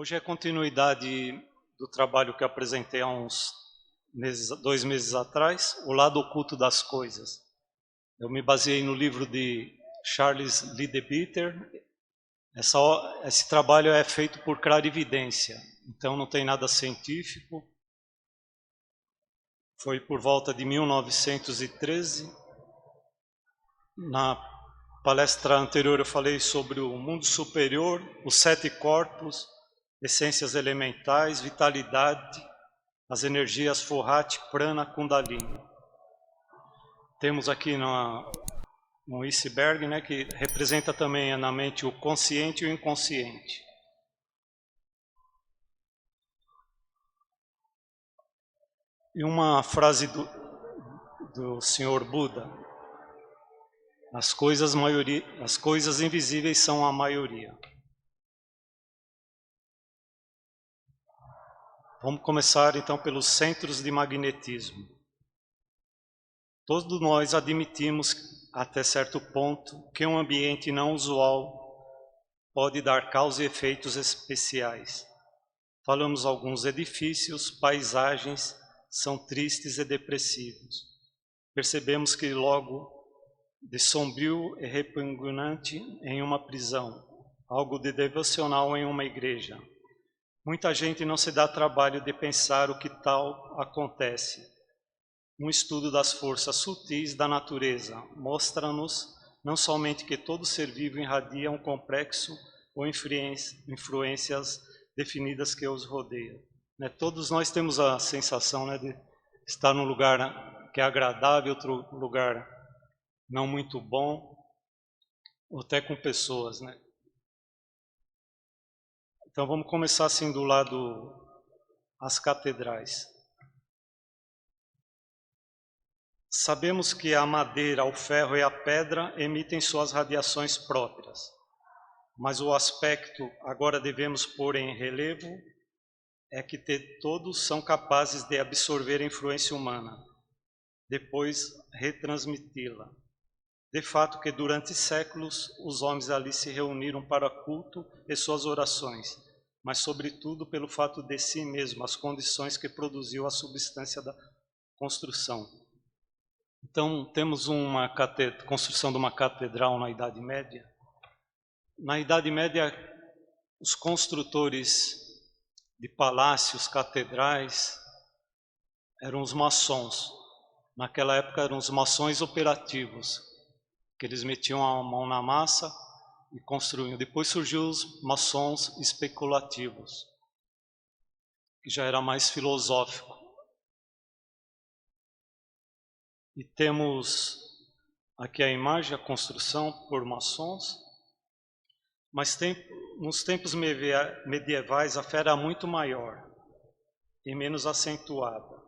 Hoje é continuidade do trabalho que eu apresentei há uns 2 meses atrás, O Lado Oculto das Coisas. Eu me baseei no livro de Charles Leadbeater. Esse trabalho é feito por clarividência, então não tem nada científico. Foi por volta de 1913. Na palestra anterior eu falei sobre o mundo superior, os 7 corpos, essências elementais, vitalidade, as energias Forrati, Prana, Kundalini. Temos aqui no iceberg, né, que representa também na mente o consciente e o inconsciente. E uma frase do Senhor Buda: as coisas invisíveis são a maioria. Vamos começar então pelos centros de magnetismo. Todos nós admitimos, até certo ponto, que um ambiente não usual pode dar causa e efeitos especiais. Falamos alguns edifícios, paisagens são tristes e depressivos. Percebemos que logo de sombrio e repugnante em uma prisão, algo de devocional em uma igreja. Muita gente não se dá trabalho de pensar o que tal acontece. Um estudo das forças sutis da natureza mostra-nos não somente que todo ser vivo irradia um complexo ou influências definidas que os rodeiam. Todos nós temos a sensação, de estar num lugar que é agradável, outro lugar não muito bom, ou até com pessoas, Então vamos começar assim do lado as catedrais. Sabemos que a madeira, o ferro e a pedra emitem suas radiações próprias, mas o aspecto agora devemos pôr em relevo é que todos são capazes de absorver a influência humana, depois retransmiti-la. De fato que durante séculos os homens ali se reuniram para culto e suas orações, mas sobretudo pelo fato de si mesmo, as condições que produziu a substância da construção. Então temos uma construção de uma catedral na Idade Média. Na Idade Média, os construtores de palácios, catedrais, eram os maçons. Naquela época eram os maçons operativos, que eles metiam a mão na massa e construíam. Depois surgiu os maçons especulativos, que já era mais filosófico. E temos aqui a imagem, a construção por maçons, mas nos tempos medievais a fé era muito maior e menos acentuada,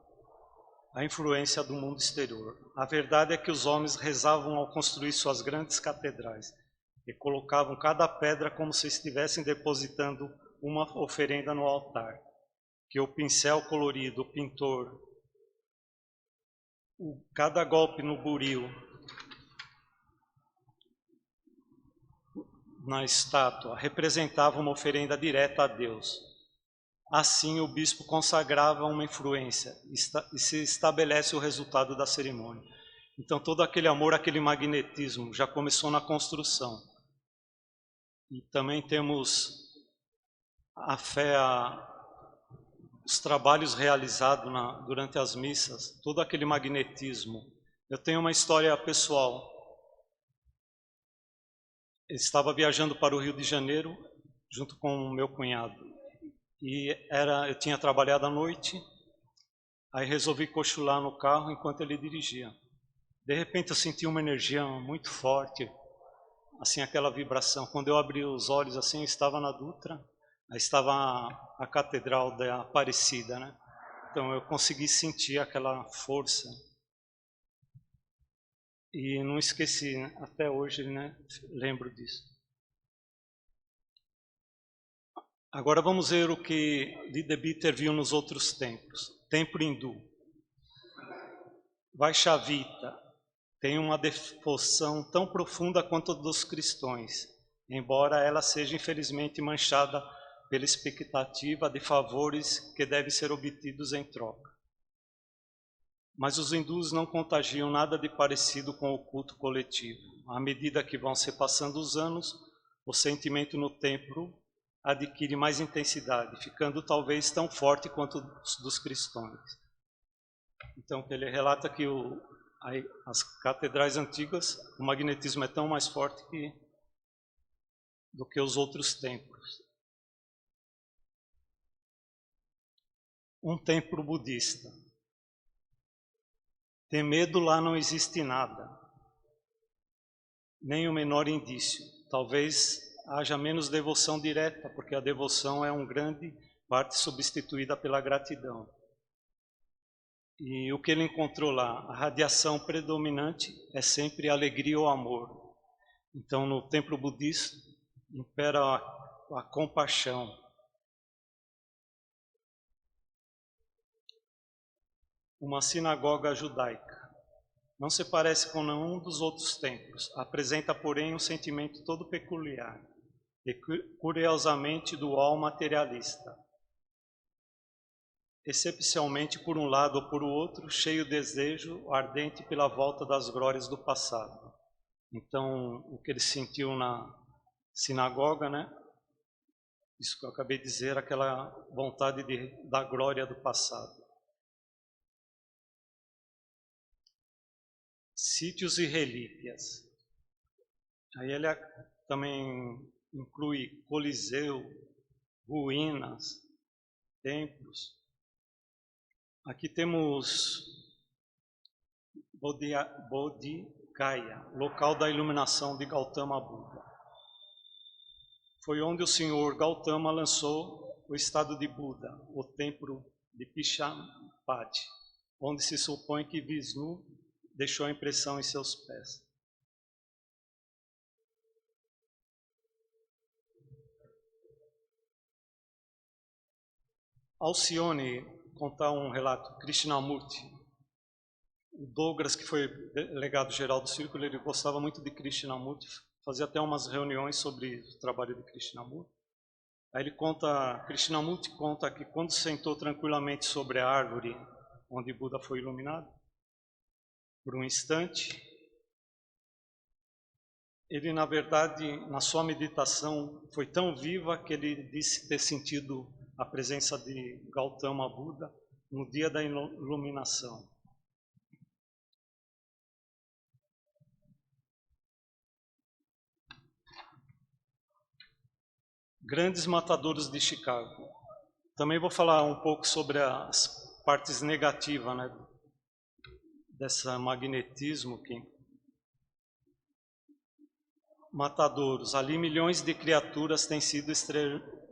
a influência do mundo exterior. A verdade é que os homens rezavam ao construir suas grandes catedrais e colocavam cada pedra como se estivessem depositando uma oferenda no altar, que o pincel colorido, o pintor, cada golpe no buril, na estátua, representava uma oferenda direta a Deus. Assim, o bispo consagrava uma influência e se estabelece o resultado da cerimônia. Então, todo aquele amor, aquele magnetismo já começou na construção. E também temos a fé, os trabalhos realizados durante as missas, todo aquele magnetismo. Eu tenho uma história pessoal. Eu estava viajando para o Rio de Janeiro, junto com o meu cunhado. E eu tinha trabalhado à noite, aí resolvi cochilar no carro enquanto ele dirigia. De repente eu senti uma energia muito forte, assim, aquela vibração. Quando eu abri os olhos, assim, eu estava na Dutra, aí estava a Catedral da Aparecida, Então eu consegui sentir aquela força. E não esqueci, até hoje, lembro disso. Agora vamos ver o que Leadbeater viu nos outros templos. Templo hindu. Vaishnavita tem uma devoção tão profunda quanto a dos cristãos, embora ela seja infelizmente manchada pela expectativa de favores que devem ser obtidos em troca. Mas os hindus não contagiam nada de parecido com o culto coletivo. À medida que vão se passando os anos, o sentimento no templo adquire mais intensidade, ficando talvez tão forte quanto os dos cristãos. Então, ele relata que as catedrais antigas, o magnetismo é tão mais forte do que os outros templos. Um templo budista. Ter medo lá não existe nada, nem o menor indício. Talvez haja menos devoção direta, porque a devoção é uma grande parte substituída pela gratidão. E o que ele encontrou lá, a radiação predominante é sempre a alegria ou amor. Então, no templo budista, impera a compaixão. Uma sinagoga judaica. Não se parece com nenhum dos outros templos. Apresenta, porém, um sentimento todo peculiar e, curiosamente, dual materialista. Excepcionalmente, por um lado ou por outro, cheio de desejo ardente pela volta das glórias do passado. Então, o que ele sentiu na sinagoga, né? Isso que eu acabei de dizer, aquela vontade da glória do passado. Sítios e relíquias. Aí ele também inclui coliseu, ruínas, templos. Aqui temos Bodhikaya, local da iluminação de Gautama Buda. Foi onde o senhor Gautama lançou o estado de Buda, o templo de Pishampati, onde se supõe que Vishnu deixou a impressão em seus pés. Alcione contar um relato, Krishnamurti. O Douglas, que foi delegado geral do Círculo, ele gostava muito de Krishnamurti, fazia até umas reuniões sobre o trabalho de Krishnamurti. Aí Krishnamurti conta que quando sentou tranquilamente sobre a árvore onde Buda foi iluminado, por um instante, ele, na verdade, na sua meditação, foi tão viva que ele disse ter sentido a presença de Gautama Buda no dia da iluminação. Grandes matadores de Chicago. Também vou falar um pouco sobre as partes negativas, né, desse magnetismo que matadouros. Ali milhões de criaturas têm sido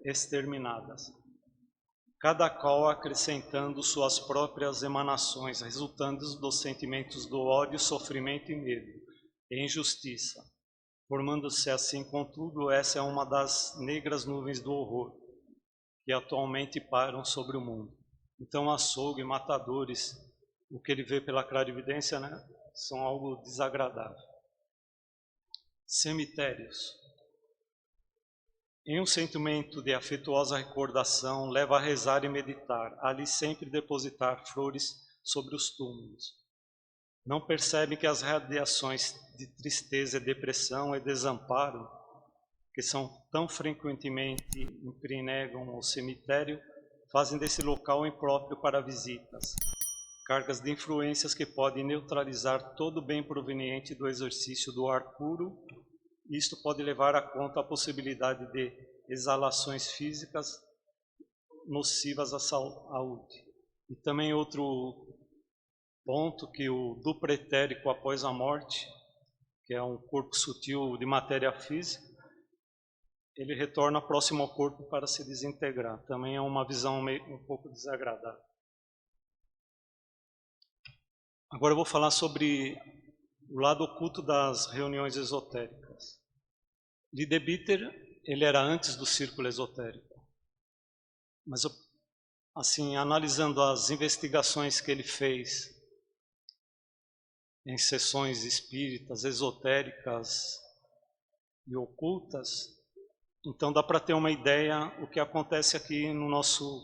exterminadas, cada qual acrescentando suas próprias emanações, resultantes dos sentimentos do ódio, sofrimento e medo, e injustiça. Formando-se assim, contudo, essa é uma das negras nuvens do horror que atualmente pairam sobre o mundo. Então, açougue, matadores, o que ele vê pela clarividência, né, são algo desagradável. Cemitérios. Em um sentimento de afetuosa recordação, leva a rezar e meditar, ali sempre depositar flores sobre os túmulos. Não percebem que as radiações de tristeza, depressão e desamparo, que são tão frequentemente impregnam o cemitério, fazem desse local impróprio para visitas, cargas de influências que podem neutralizar todo o bem proveniente do exercício do ar puro. Isto pode levar à conta a possibilidade de exalações físicas nocivas à saúde. E também outro ponto, que o duplo etérico após a morte, que é um corpo sutil de matéria física, ele retorna próximo ao corpo para se desintegrar. Também é uma visão um pouco desagradável. Agora eu vou falar sobre o lado oculto das reuniões esotéricas. Leadbeater, ele era antes do círculo esotérico. Mas, assim, analisando as investigações que ele fez em sessões espíritas, esotéricas e ocultas, Então dá para ter uma ideia o que acontece aqui no nosso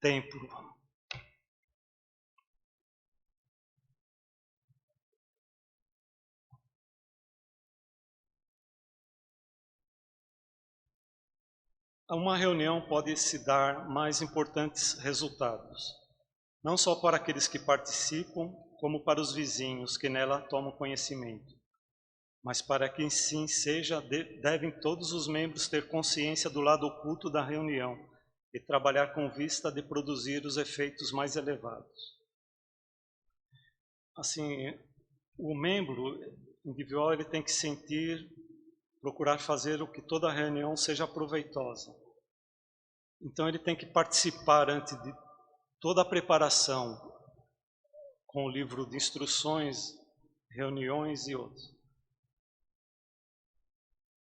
templo. Uma reunião pode se dar mais importantes resultados, não só para aqueles que participam, como para os vizinhos que nela tomam conhecimento. Mas para que sim seja, devem todos os membros ter consciência do lado oculto da reunião e trabalhar com vista de produzir os efeitos mais elevados. Assim, o membro individual ele tem que sentir, procurar fazer o que toda reunião seja proveitosa. Então ele tem que participar antes de toda a preparação, com o livro de instruções, reuniões e outros.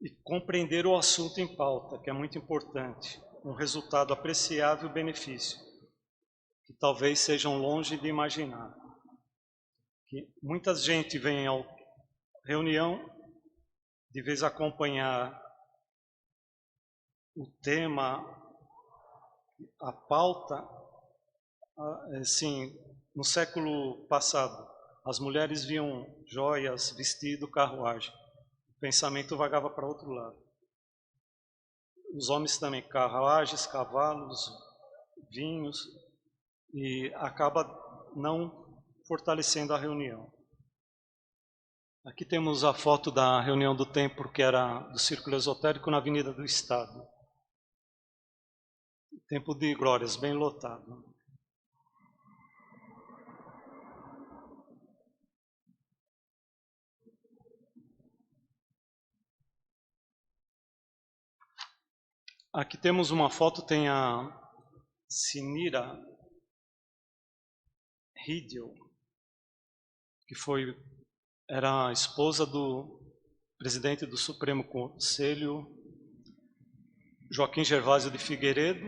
E compreender o assunto em pauta, que é muito importante, um resultado apreciável e benefício, que talvez sejam longe de imaginar. Que muita gente vem à reunião, de vez acompanhar o tema, a pauta. Assim, no século passado, as mulheres viam joias, vestido, carruagem. O pensamento vagava para outro lado. Os homens também, carruagens, cavalos, vinhos, e acaba não fortalecendo a reunião. Aqui temos a foto da reunião do templo, que era do Círculo Esotérico, na Avenida do Estado. Tempo de glórias, bem lotado. Aqui temos uma foto, tem a Sinira Hideo, que era a esposa do presidente do Supremo Conselho, Joaquim Gervásio de Figueiredo,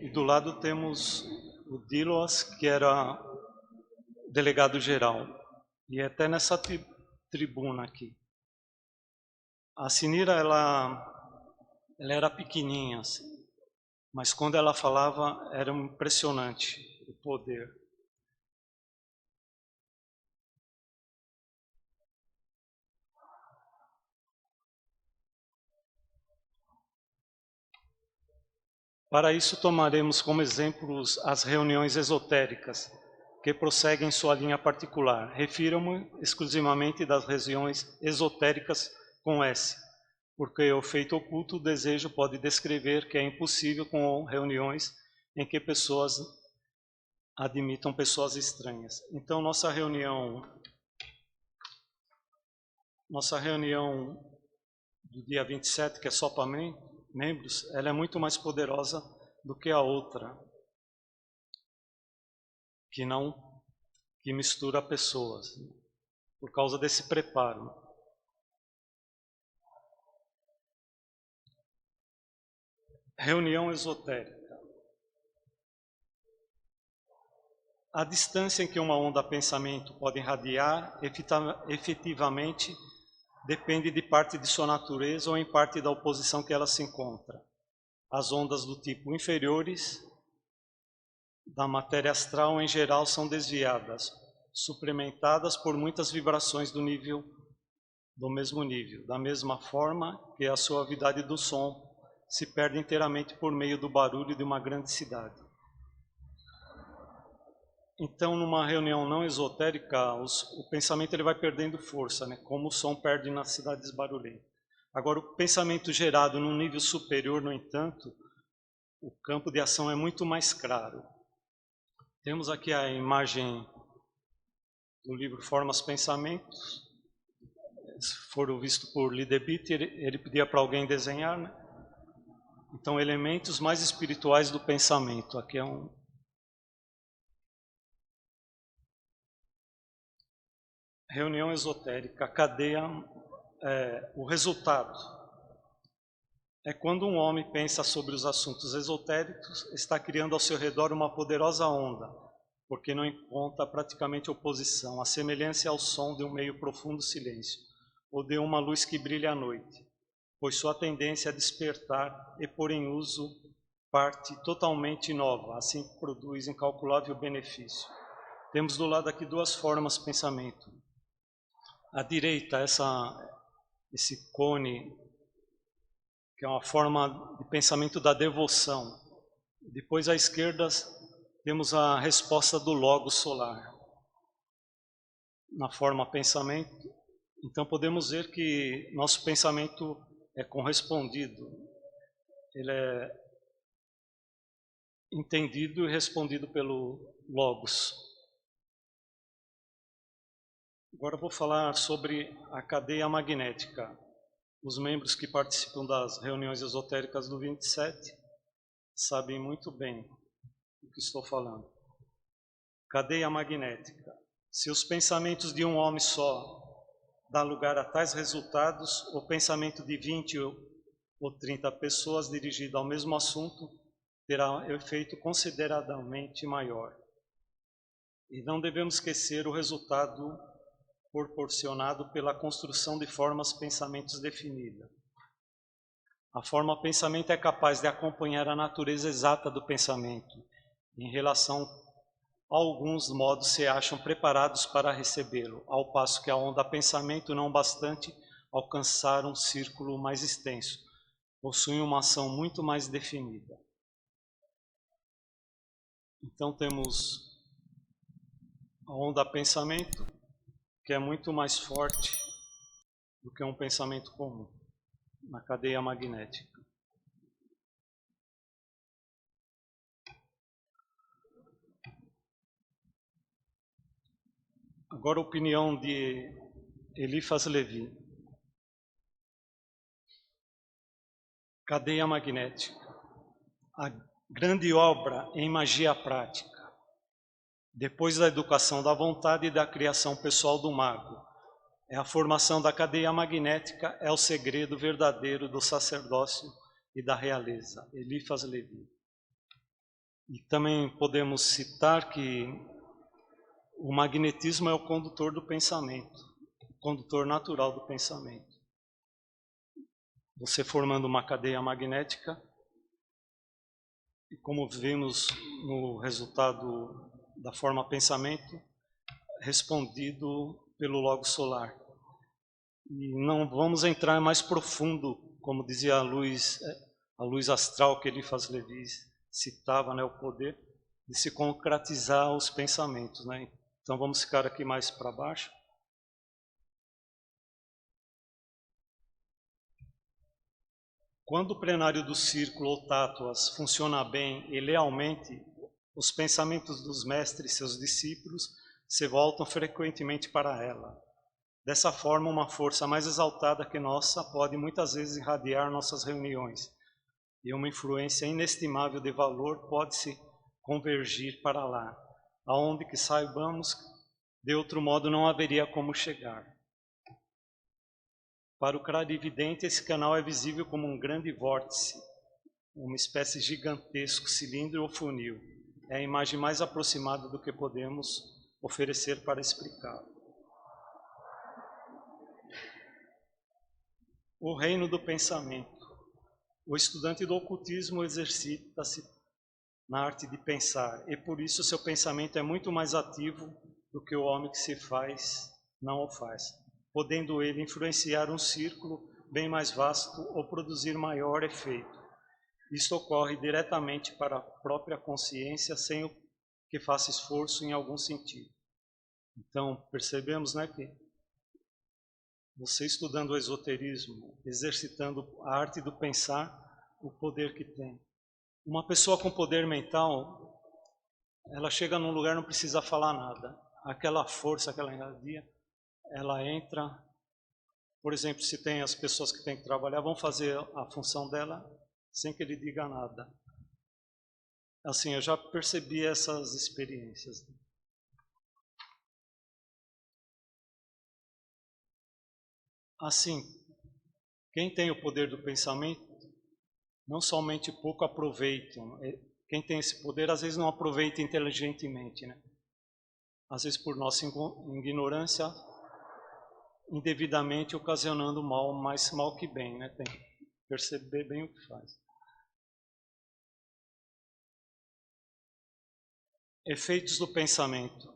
e do lado temos o Diloas, que era delegado-geral, e até nessa tribuna aqui. A Sinira, ela era pequenininha, assim, mas quando ela falava era impressionante o poder. Para isso tomaremos como exemplos as reuniões esotéricas, que prosseguem sua linha particular. Refiro-me exclusivamente das reuniões esotéricas com S, porque o feito oculto, o desejo pode descrever que é impossível com reuniões em que pessoas admitam pessoas estranhas. Então, nossa reunião do dia 27, que é só para membros, ela é muito mais poderosa do que a outra, que mistura pessoas, por causa desse preparo. Reunião esotérica. A distância em que uma onda pensamento pode irradiar efetivamente depende de parte de sua natureza ou em parte da oposição que ela se encontra. As ondas do tipo inferiores da matéria astral em geral são desviadas, suplementadas por muitas vibrações do mesmo nível, da mesma forma que a suavidade do som se perde inteiramente por meio do barulho de uma grande cidade. Então, numa reunião não esotérica, o pensamento ele vai perdendo força, né? Como o som perde nas cidades barulhentas. Agora, o pensamento gerado num nível superior, no entanto, o campo de ação é muito mais claro. Temos aqui a imagem do livro Formas Pensamentos. Foram vistos por Lidebit, ele pedia para alguém desenhar, né? Então, elementos mais espirituais do pensamento. Aqui é reunião esotérica, a cadeia, o resultado. É quando um homem pensa sobre os assuntos esotéricos, está criando ao seu redor uma poderosa onda, porque não encontra praticamente oposição, a semelhança ao som de um meio profundo silêncio, ou de uma luz que brilha à noite. pois sua tendência é despertar e pôr em uso parte totalmente nova, assim que produz incalculável benefício. Temos do lado aqui duas formas de pensamento. À direita, esse cone, que é uma forma de pensamento da devoção. Depois, à esquerda, temos a resposta do Logos solar. Na forma pensamento, então podemos ver que nosso pensamento é correspondido. Ele é entendido e respondido pelo Logos. Agora eu vou falar sobre a cadeia magnética. Os membros que participam das reuniões esotéricas do 27 sabem muito bem do que estou falando. Cadeia magnética. Se os pensamentos de um homem só dá lugar a tais resultados, o pensamento de 20 ou 30 pessoas dirigido ao mesmo assunto terá efeito consideravelmente maior. E não devemos esquecer o resultado proporcionado pela construção de formas pensamentos definidas. A forma pensamento é capaz de acompanhar a natureza exata do pensamento. Em relação a alguns modos se acham preparados para recebê-lo, ao passo que a onda pensamento não bastante alcançar um círculo mais extenso, possui uma ação muito mais definida. Então temos a onda pensamento, que é muito mais forte do que um pensamento comum na cadeia magnética. Agora a opinião de Eliphas Levi. Cadeia magnética. A grande obra em magia prática. Depois da educação da vontade e da criação pessoal do mago, é a formação da cadeia magnética, é o segredo verdadeiro do sacerdócio e da realeza. Eliphas Levi. E também podemos citar que o magnetismo é o condutor do pensamento, o condutor natural do pensamento. Você formando uma cadeia magnética, e como vimos no resultado da forma pensamento, respondido pelo Logos solar. E não vamos entrar mais profundo, como dizia a luz astral que Eliphas Levi citava, né, o poder de se concretizar os pensamentos, né? Então vamos ficar aqui mais para baixo. Quando o plenário do círculo ou tátuas funciona bem e lealmente, os pensamentos dos mestres e seus discípulos se voltam frequentemente para ela. Dessa forma, uma força mais exaltada que nossa pode muitas vezes irradiar nossas reuniões, e uma influência inestimável de valor pode se convergir para lá, aonde que saibamos, de outro modo não haveria como chegar. Para o clarividente, esse canal é visível como um grande vórtice, uma espécie de gigantesco cilindro ou funil. É a imagem mais aproximada do que podemos oferecer para explicá-lo. O reino do pensamento. O estudante do ocultismo exercita-se na arte de pensar, e por isso seu pensamento é muito mais ativo do que o homem que se faz, não o faz, podendo ele influenciar um círculo bem mais vasto ou produzir maior efeito. Isto ocorre diretamente para a própria consciência, sem que faça esforço em algum sentido. Então, percebemos, né, que você estudando o esoterismo, exercitando a arte do pensar, o poder que tem. Uma pessoa com poder mental, ela chega num lugar, não precisa falar nada. Aquela força que ela irradia, ela entra. Por exemplo, se tem as pessoas que têm que trabalhar, vão fazer a função dela sem que ele diga nada. Assim, eu já percebi essas experiências. Assim, quem tem o poder do pensamento, não somente pouco aproveitam. Quem tem esse poder, às vezes não aproveita inteligentemente, né? Às vezes por nossa ignorância, indevidamente ocasionando mal, mais mal que bem, né? Tem que perceber bem o que faz. Efeitos do pensamento.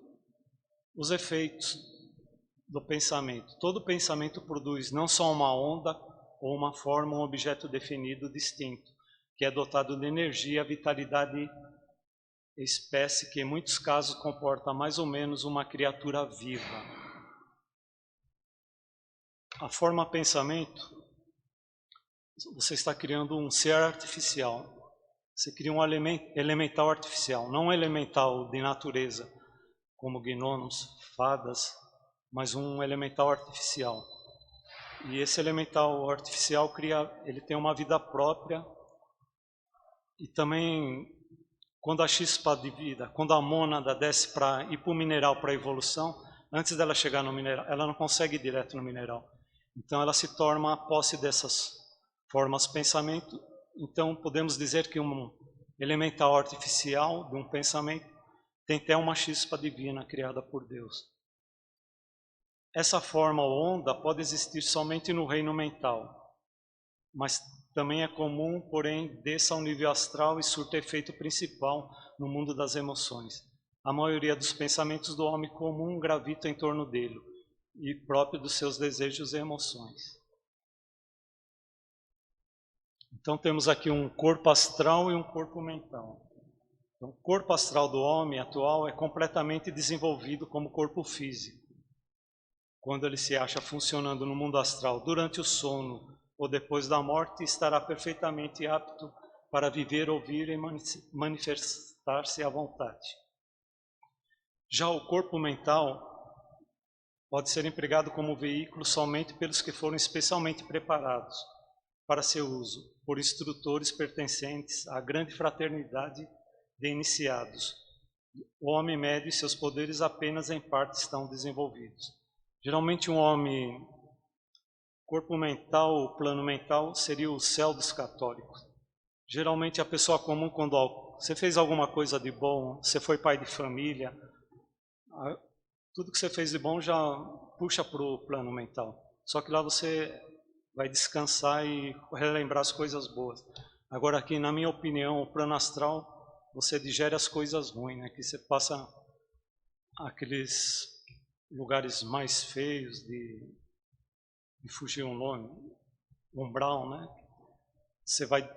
Os efeitos do pensamento. Todo pensamento produz não só uma onda ou uma forma, um objeto definido, distinto, que é dotado de energia, vitalidade, espécie que em muitos casos comporta mais ou menos uma criatura viva. A forma pensamento, você está criando um ser artificial. Você cria um elemental artificial, não um elemental de natureza, como gnomos, fadas, mas um elemental artificial. E esse elemental artificial ele tem uma vida própria e também quando a chispa de vida, quando a mônada desce para ir para o mineral, para a evolução, antes dela chegar no mineral, ela não consegue ir direto no mineral. Então ela se torna a posse dessas formas de pensamento. Então podemos dizer que um elemental artificial de um pensamento tem até uma chispa divina criada por Deus. Essa forma ou onda pode existir somente no reino mental, mas também é comum, porém, desça ao nível astral e surta efeito principal no mundo das emoções. A maioria dos pensamentos do homem comum gravita em torno dele e próprio dos seus desejos e emoções. Então temos aqui um corpo astral e um corpo mental. Então, o corpo astral do homem atual é completamente desenvolvido como corpo físico. Quando ele se acha funcionando no mundo astral durante o sono ou depois da morte, estará perfeitamente apto para viver, ouvir e manifestar-se à vontade. Já o corpo mental pode ser empregado como veículo somente pelos que foram especialmente preparados para seu uso, por instrutores pertencentes à grande fraternidade de iniciados. O homem médio e seus poderes apenas em parte estão desenvolvidos. Geralmente um homem, corpo mental, o plano mental, seria o céu dos católicos. Geralmente a pessoa comum, quando você fez alguma coisa de bom, você foi pai de família, tudo que você fez de bom já puxa para o plano mental. Só que lá você vai descansar e relembrar as coisas boas. Agora aqui, na minha opinião, o plano astral, você digere as coisas ruins, né? Que você passa aqueles lugares mais feios de fugir um nome, umbral, né? Você vai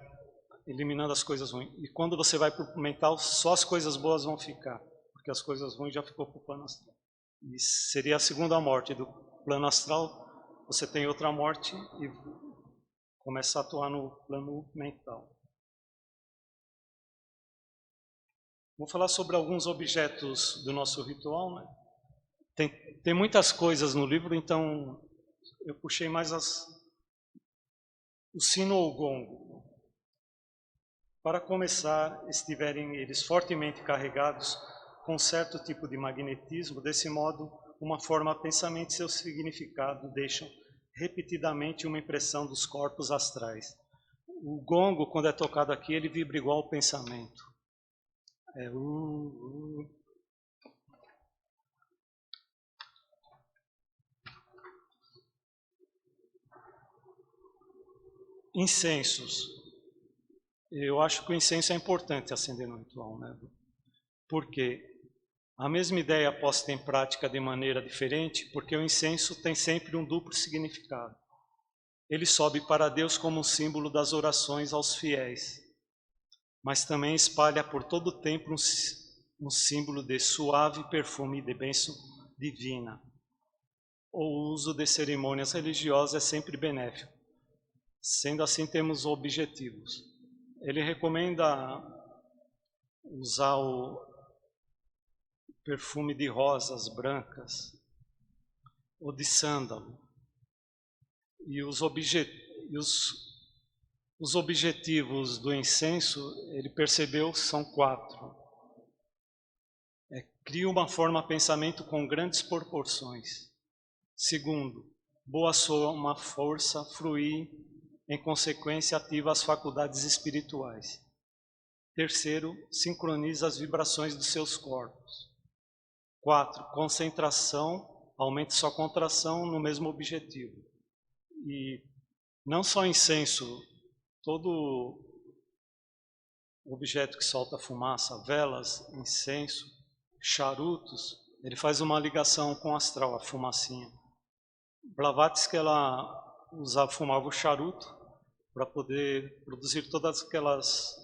eliminando as coisas ruins. E quando você vai para o mental, só as coisas boas vão ficar, porque as coisas ruins já ficou para o plano astral. E seria a segunda morte do plano astral. Você tem outra morte e começa a atuar no plano mental. Vou falar sobre alguns objetos do nosso ritual, né? Tem muitas coisas no livro, então eu puxei mais o sino ou o gongo. Para começar, estiverem eles fortemente carregados com certo tipo de magnetismo, desse modo, uma forma, pensamento e seu significado deixam repetidamente uma impressão dos corpos astrais. O gongo, quando é tocado aqui, ele vibra igual ao pensamento. É Incensos. Eu acho que o incenso é importante acender no ritual, né? Porque a mesma ideia posta em prática de maneira diferente, porque o incenso tem sempre um duplo significado. Ele sobe para Deus como um símbolo das orações aos fiéis, mas também espalha por todo o templo um símbolo de suave perfume de bênção divina. O uso de cerimônias religiosas é sempre benéfico. Sendo assim, temos objetivos. Ele recomenda usar o perfume de rosas brancas ou de sândalo. E os objetivos do incenso, ele percebeu, são 4. Cria uma forma pensamento com grandes proporções. Segundo, boa soma força fruir, em consequência ativa as faculdades espirituais. Terceiro, sincroniza as vibrações dos seus corpos. 4, concentração aumente sua contração no mesmo objetivo. E não só incenso, todo objeto que solta fumaça, velas, incenso, charutos, ele faz uma ligação com o astral, a fumacinha. Blavatsky, ela fumava o charuto para poder produzir todas aquelas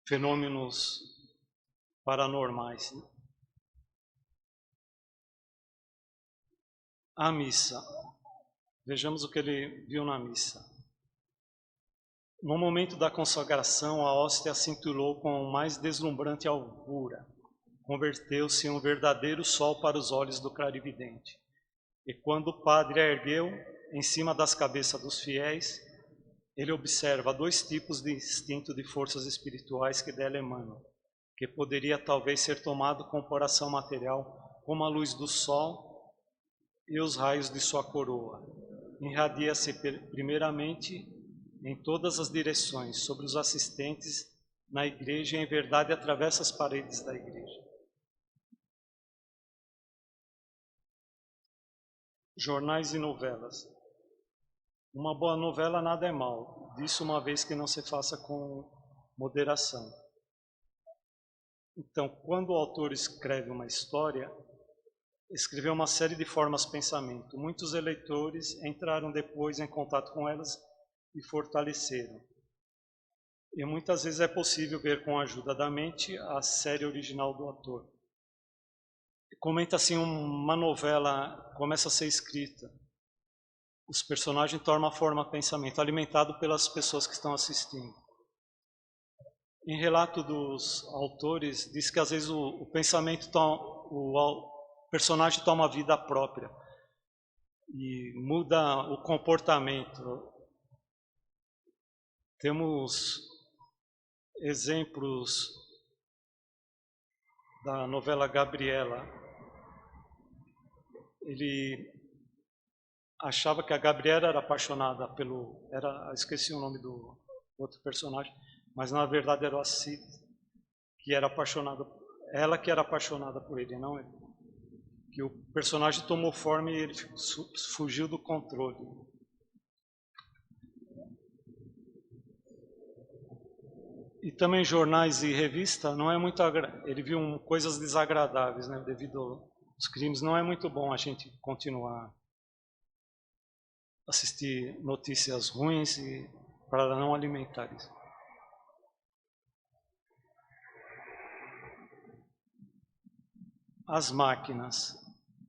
fenômenos paranormais. Né? A missa. Vejamos o que ele viu na missa. No momento da consagração, a hóstia cintilou com mais deslumbrante alvura. Converteu-se em um verdadeiro sol para os olhos do clarividente. E quando o padre a ergueu em cima das cabeças dos fiéis, ele observa dois tipos de instinto de forças espirituais que dela emanam, que poderia talvez ser tomado com coração material, como a luz do sol e os raios de sua coroa. Irradia-se primeiramente em todas as direções, sobre os assistentes na igreja e, em verdade, atravessa as paredes da igreja. Jornais e novelas. Uma boa novela nada é mal, disso uma vez que não se faça com moderação. Então, quando o autor escreve uma história, escreveu uma série de formas de pensamento. Muitos eleitores entraram depois em contato com elas e fortaleceram. E muitas vezes é possível ver com a ajuda da mente a série original do autor. Comenta assim, uma novela começa a ser escrita. Os personagens tomam a forma de pensamento, alimentado pelas pessoas que estão assistindo. Em relato dos autores, diz que às vezes o pensamento, o personagem toma vida própria e muda o comportamento. Temos exemplos da novela Gabriela. Ele achava que a Gabriela era apaixonada esqueci o nome do outro personagem, mas na verdade era a Cid, que era apaixonada, ela que era apaixonada por ele, não ele. Que o personagem tomou forma e ele fugiu do controle. E também jornais e revista, não é muito ele viu coisas desagradáveis, né, devido aos crimes. Não é muito bom a gente continuar assistir notícias ruins e para não alimentar isso. As máquinas.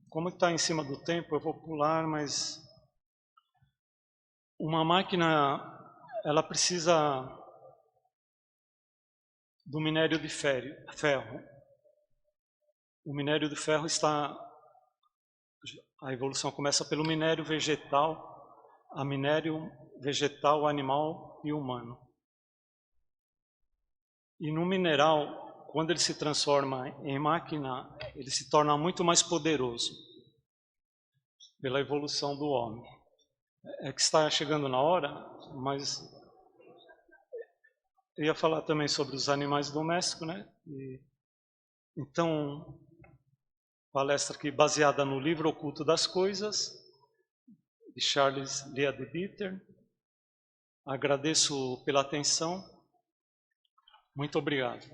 Como está em cima do tempo, eu vou pular, mas uma máquina, ela precisa do minério de ferro. O minério de ferro a evolução começa pelo minério vegetal, a minério vegetal, animal e humano. E no mineral, quando ele se transforma em máquina, ele se torna muito mais poderoso pela evolução do homem. É que está chegando na hora, mas eu ia falar também sobre os animais domésticos, né? Então, palestra aqui baseada no livro Oculto das Coisas, de Charles Leadbeater. Agradeço pela atenção. Muito obrigado.